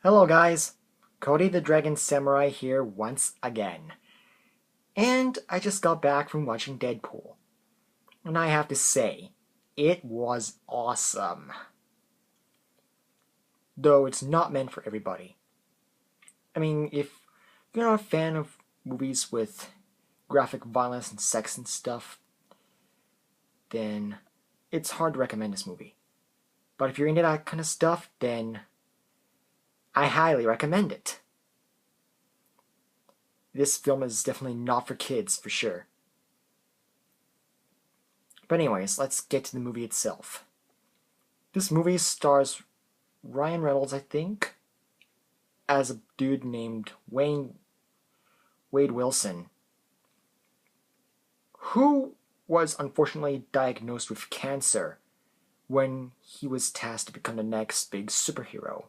Hello guys, Cody the Dragon Samurai here once again. And I just got back from watching Deadpool. And I have to say, it was awesome. Though it's not meant for everybody. I mean, if you're not a fan of movies with graphic violence and sex and stuff, then it's hard to recommend this movie. But if you're into that kind of stuff, then I highly recommend it. This film is definitely not for kids, for sure. But anyways, let's get to the movie itself. This movie stars Ryan Reynolds, I think, as a dude named Wade Wilson, who was unfortunately diagnosed with cancer when he was tasked to become the next big superhero.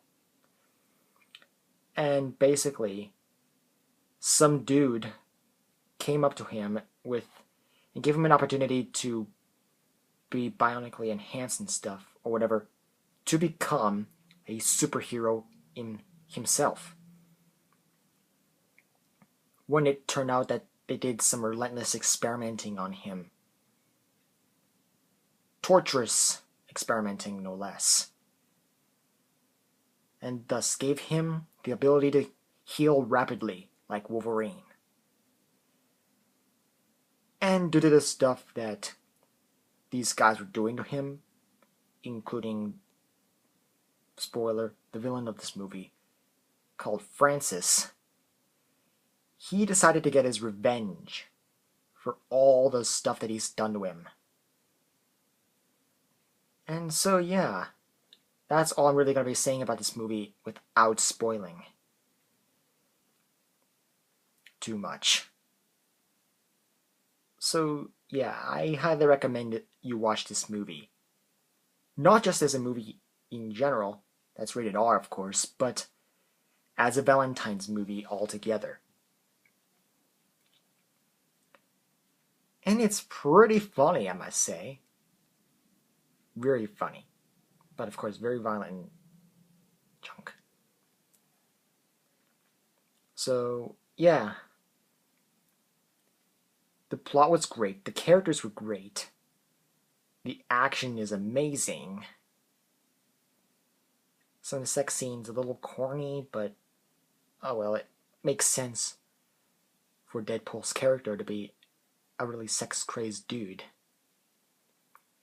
And basically, some dude came up to him and gave him an opportunity to be bionically enhanced and stuff, or whatever, to become a superhero in himself. When it turned out that they did some relentless experimenting on him. Torturous experimenting, no less. And thus gave him the ability to heal rapidly, like Wolverine. And due to the stuff that these guys were doing to him, including, spoiler, the villain of this movie, called Francis, he decided to get his revenge for all the stuff that he's done to him. And so yeah, that's all I'm really going to be saying about this movie without spoiling too much. So yeah, I highly recommend that you watch this movie. Not just as a movie in general, that's rated R of course, but as a Valentine's movie altogether. And it's pretty funny, I must say. Very funny. But of course, very violent and junk. So, yeah. The plot was great. The characters were great. The action is amazing. Some of the sex scenes a little corny, but oh well, it makes sense for Deadpool's character to be a really sex-crazed dude.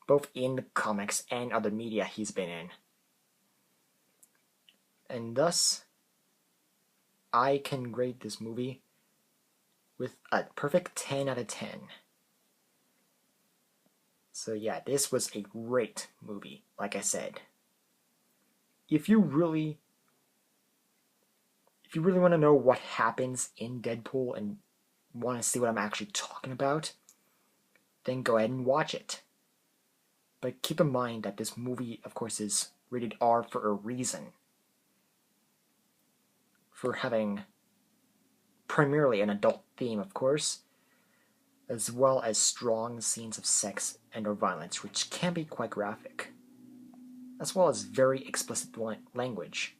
Both in the comics and other media he's been in. And thus, I can grade this movie with a perfect 10 out of 10. So yeah, this was a great movie, like I said. If you really want to know what happens in Deadpool and want to see what I'm actually talking about, then go ahead and watch it. But keep in mind that this movie, of course, is rated R for a reason. For having primarily an adult theme, of course, as well as strong scenes of sex and or violence, which can be quite graphic, as well as very explicit language,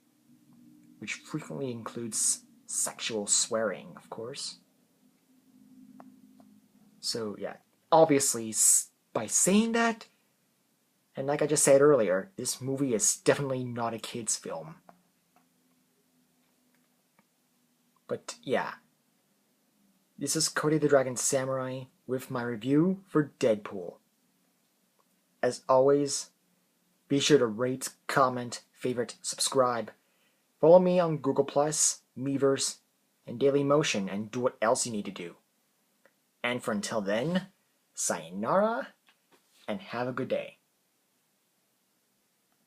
which frequently includes sexual swearing, of course. So yeah, obviously, by saying that, and like I just said earlier, this movie is definitely not a kid's film. But yeah, this is Cody the Dragon Samurai with my review for Deadpool. As always, be sure to rate, comment, favorite, subscribe. Follow me on Google+, Miiverse, and Dailymotion, and do what else you need to do. And for until then, sayonara, and have a good day.